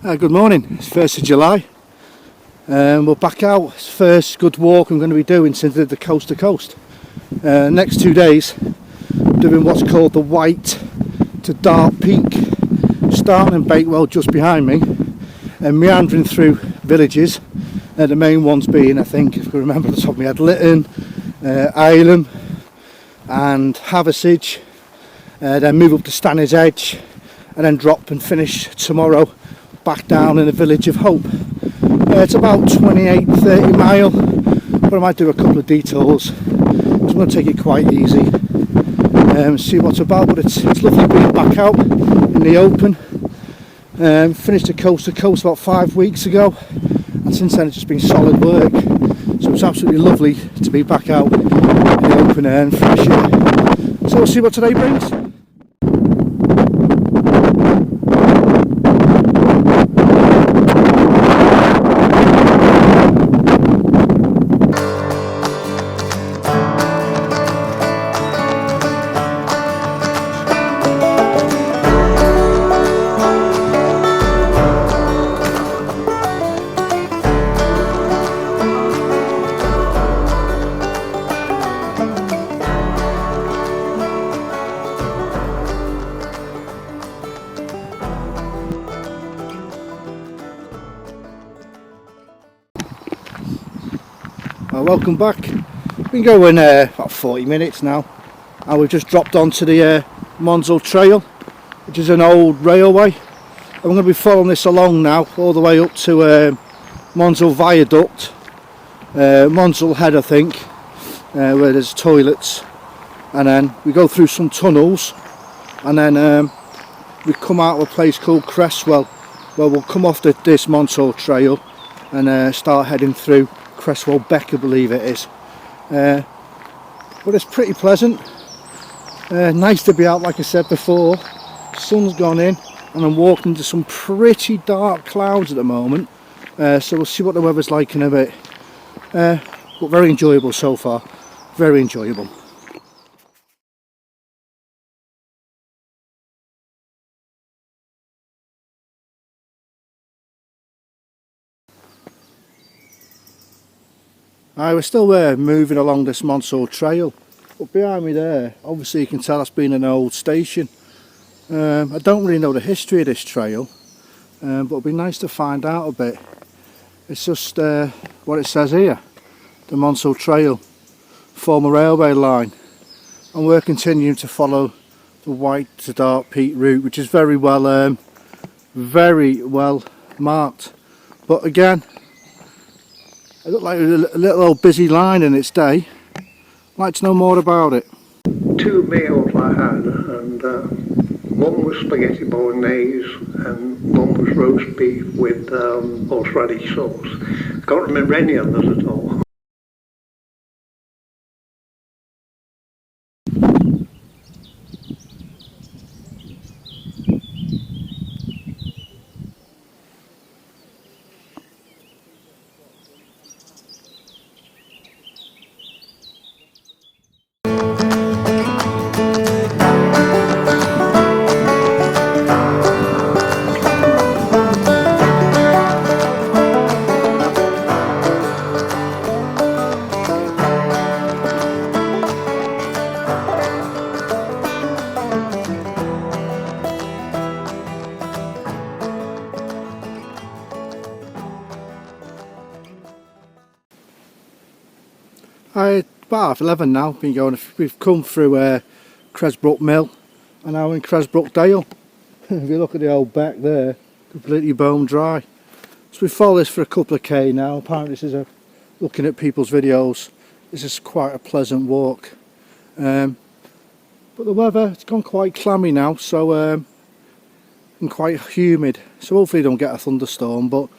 Good morning, it's 1st of July. We're back out. It's the first good walk I'm going to be doing since I did the coast to coast. Next 2 days, doing what's called the White to Dark Peak, starting in Bakewell just behind me and meandering through villages. The main ones being, I think, if I remember off the top of my head, Lytton, Ileham and Haversige, then move up to Stanner's Edge and then drop and finish tomorrow back down in the village of Hope. It's about 28-30 mile, but I might do a couple of detours. I'm going to take it quite easy and see what's about, but it's lovely being back out in the open. Finished the coast to coast about 5 weeks ago, and since then it's just been solid work, so it's absolutely lovely to be back out in the open air and fresh air. So we'll see what today brings. Welcome back. Been going about 40 minutes now, and we've just dropped onto the Mansour Trail, which is an old railway. I'm going to be following this along now all the way up to Mansour Viaduct, Mansour Head I think, where there's toilets, and then we go through some tunnels, and then we come out of a place called Cresswell, where we'll come off this Mansour Trail and start heading through Cresswell Beck, I believe it is. But it's pretty pleasant. Nice to be out, like I said before. Sun's gone in and I'm walking into some pretty dark clouds at the moment. So we'll see what the weather's like in a bit. But very enjoyable so far. Very enjoyable. We're still moving along this Mansour Trail. But behind me there, obviously you can tell that's been an old station. I don't really know the history of this trail, but it'll be nice to find out a bit. It's just what it says here, the Mansour Trail, former railway line, and we're continuing to follow the White to Dark Peak route, which is very well marked. But again, it looked like a little old busy line in its day. I'd like to know more about it. 2 meals I had, and one was spaghetti bolognese and one was roast beef with horseradish sauce. I can't remember any others at all. About 11 now. We've come through Cresbrook Mill and now in Cresbrook Dale. If you look at the old beck there, completely bone dry. So we follow this for a couple of k now. Apparently this is looking at people's videos, this is quite a pleasant walk. But the weather, it's gone quite clammy now, so and quite humid. So hopefully don't get a thunderstorm, but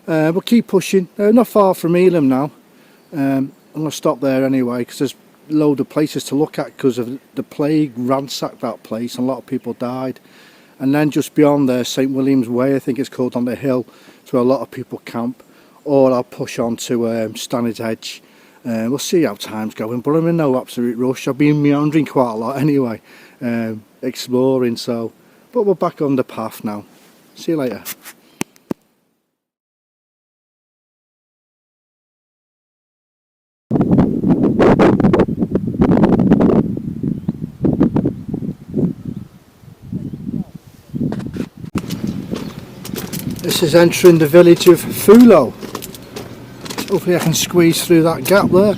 we'll keep pushing. Not far from Elam now. I'm going to stop there anyway because there's a load of places to look at because of the plague ransacked that place and a lot of people died. And then just beyond there, St William's Way I think it's called, on the hill, it's where a lot of people camp. Or I'll push on to Stanner's Edge. We'll see how time's going, but I'm in no absolute rush. I've been meandering quite a lot anyway, exploring, so. But we're back on the path now. See you later. This is entering the village of Fulo. Hopefully I can squeeze through that gap there.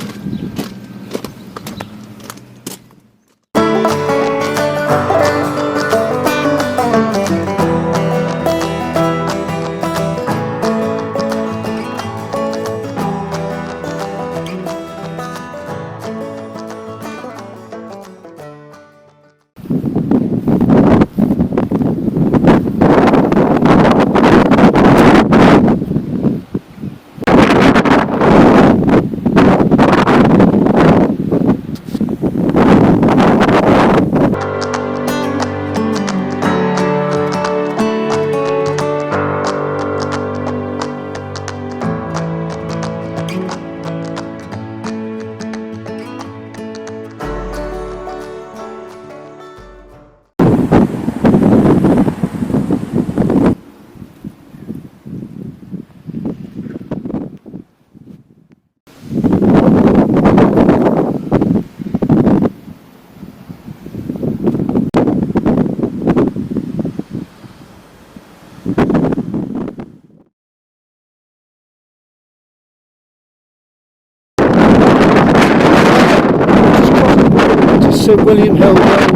Winhill Road.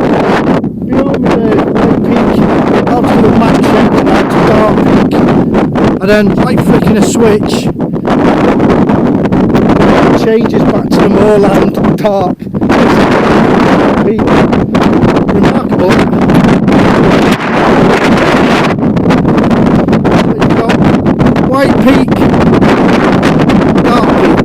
Behind me there, White Peak, out to the mansion, out to Dark Peak, and then like flicking a switch, it changes back to the moorland, dark peak. Remarkable. There you go. White Peak, Dark Peak.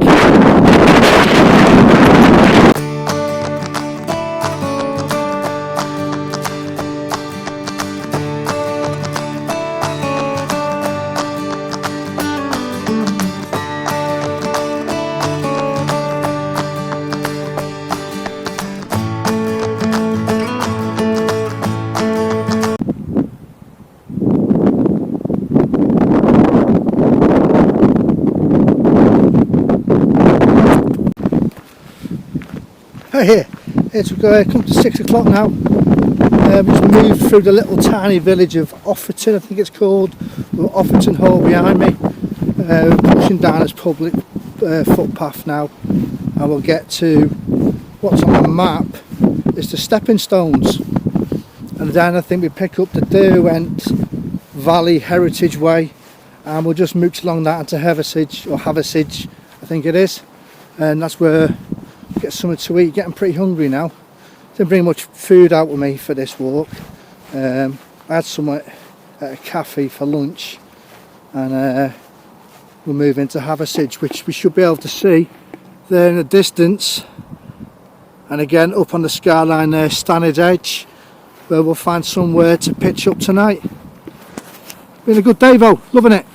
Here, it's come to 6 o'clock now. We've just moved through the little tiny village of Offerton, I think it's called, with Offerton Hall behind me. We're pushing down this public footpath now, and we'll get to what's on the map is the stepping stones, and then I think we pick up the Derwent Valley Heritage Way, and we'll just mooch along that into Haversige, I think it is, and that's where get something to eat. Getting pretty hungry now. Didn't bring much food out with me for this walk. I had some at a cafe for lunch, and we'll move into Haversige, which we should be able to see there in the distance, and again up on the skyline there, Stannard Edge, where we'll find somewhere to pitch up tonight. Been a good day though, loving it.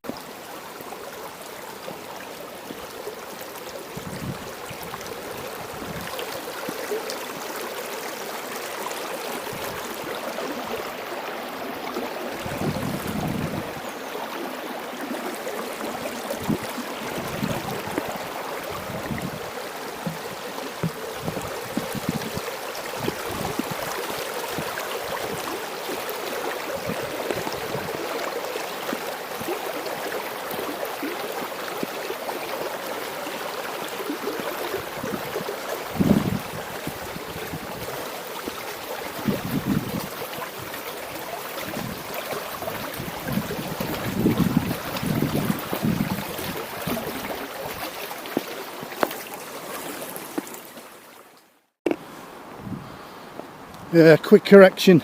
Quick correction.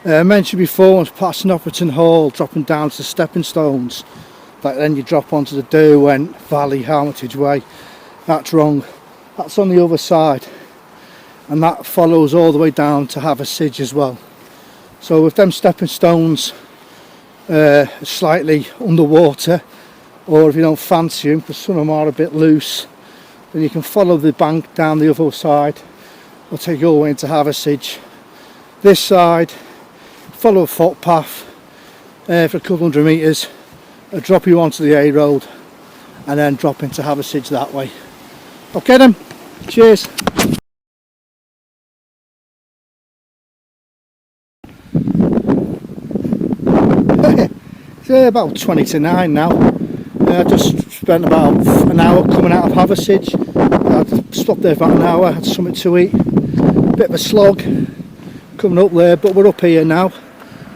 I mentioned before, I was passing Offerton Hall, dropping down to the stepping stones, that then you drop onto the Derwent Valley Hermitage Way. That's wrong. That's on the other side, and that follows all the way down to Haversige as well. So with them stepping stones slightly underwater, or if you don't fancy them, because some of them are a bit loose, then you can follow the bank down the other side. We'll take you all the way into Haversige. This side, follow a footpath for a couple hundred metres, I'll drop you onto the A road, and then drop into Haversige that way. Okay then, cheers. about 20 to 9 now. I just spent about an hour coming out of Haversige. I stopped there for about an hour, had something to eat. Bit of a slog coming up there, but we're up here now.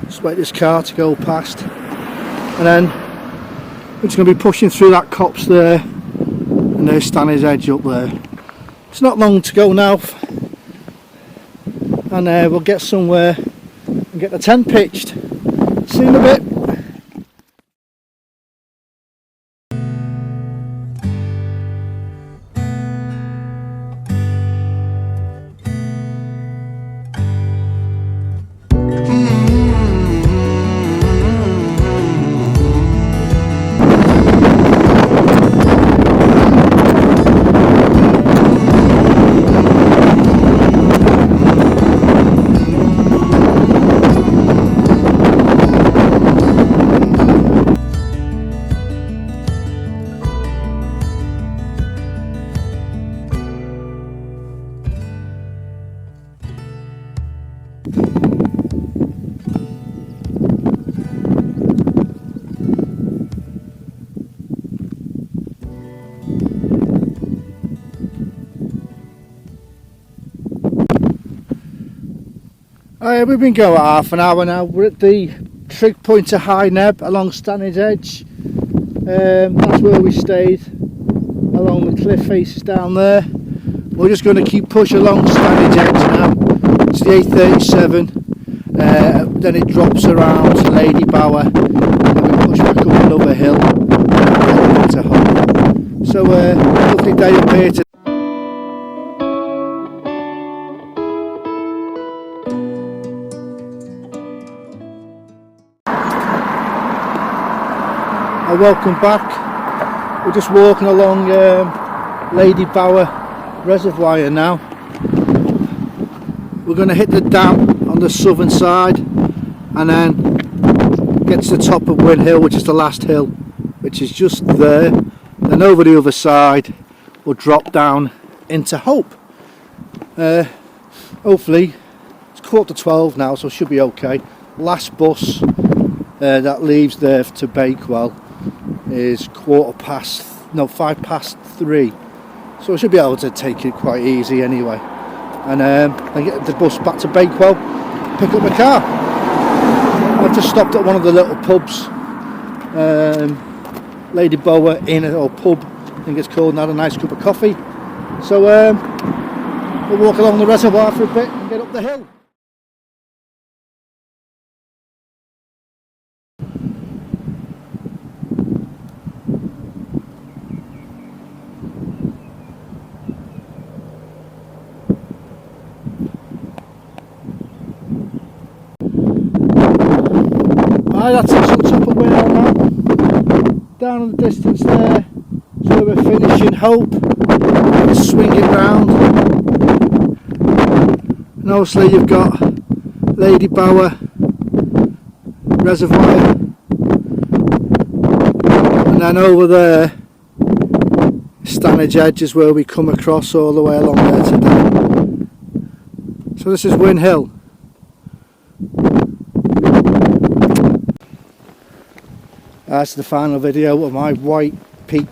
Just wait this car to go past. And then we're just going to be pushing through that copse there. And there's Stanley's Edge up there. It's not long to go now. And we'll get somewhere and get the tent pitched. See you in a bit. We've been going half an hour now. We're at the trig point of High Neb along Stanley's Edge. That's where we stayed, along the cliff faces down there. We're just going to keep pushing along Stanley's Edge now. It's the A37, then it drops around to Lady Bower, then we push back up another hill to home. So lovely day up here today. Welcome back. We're just walking along Lady Bower Reservoir now. We're going to hit the dam on the southern side and then get to the top of Winhill, which is the last hill, which is just there. Then over the other side we'll drop down into Hope. Hopefully it's 11:15 now, so it should be okay. Last bus that leaves there to Bakewell is 3:05, so I should be able to take it quite easy anyway, and then get the bus back to Bakewell, pick up my car. I've just stopped at one of the little pubs, Lady Bower Inn or pub I think it's called, and had a nice cup of coffee. So we'll walk along the reservoir for a bit and get up the hill. That's us on top of Winhill now. Down in the distance there, so we're finishing Hope. Swing it round, and obviously you've got Lady Bower Reservoir, and then over there Stanley's Edge is where we come across all the way along there today. So this is Winhill. That's the final video of my white peak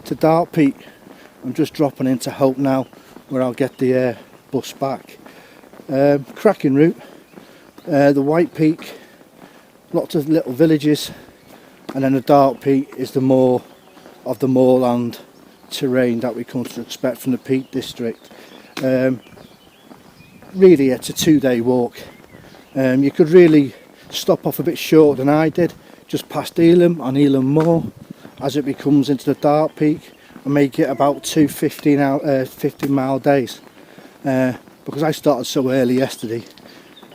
to dark peak. I'm just dropping into Hope now, where I'll get the bus back. Cracking route. The white peak, lots of little villages, and then the dark peak is the more of the moorland terrain that we come to expect from the Peak District. Really it's a 2-day walk. You could really stop off a bit shorter than I did, just past Elam on Elam Moor as it becomes into the dark peak, and make it about 2 15-mile days. Because I started so early yesterday,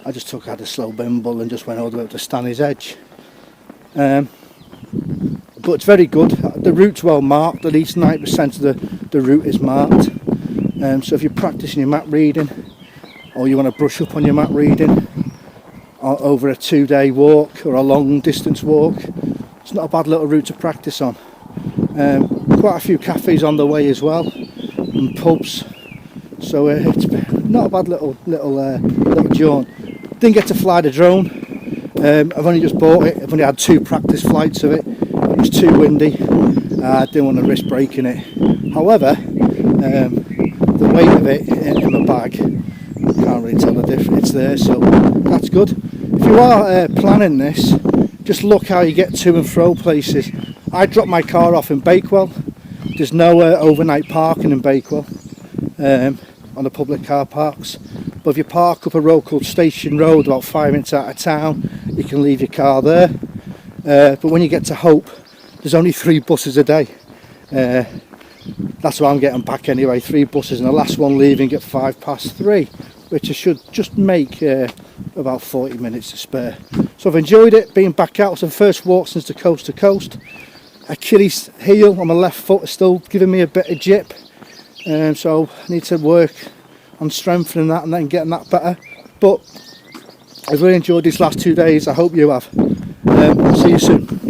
I just had a slow bimble and just went all the way up to Stanley's Edge. But it's very good. The route's well marked. At least 90% of the route is marked. So if you're practicing your map reading, or you want to brush up on your map reading over a 2-day walk or a long distance walk, it's not a bad little route to practice on. Quite a few cafes on the way as well, and pubs, so it's not a bad little jaunt. Didn't get to fly the drone, I've only just bought it. I've only had 2 practice flights of it. It was too windy. I didn't want to risk breaking it. However, the weight of it in my bag, can't really tell the difference. It's there, so that's good. If you are planning this, just look how you get to and fro places. I dropped my car off in Bakewell. There's no overnight parking in Bakewell on the public car parks. But if you park up a road called Station Road, about 5 minutes out of town, you can leave your car there. But when you get to Hope, there's only 3 buses a day. That's why I'm getting back anyway, 3 buses, and the last one leaving at 3:05, which I should just make about 40 minutes to spare. So I've enjoyed it, being back out. It's the first walk since the coast to coast. Achilles heel on my left foot is still giving me a bit of jip, so I need to work on strengthening that and then getting that better. But I've really enjoyed these last 2 days. I hope you have. See you soon.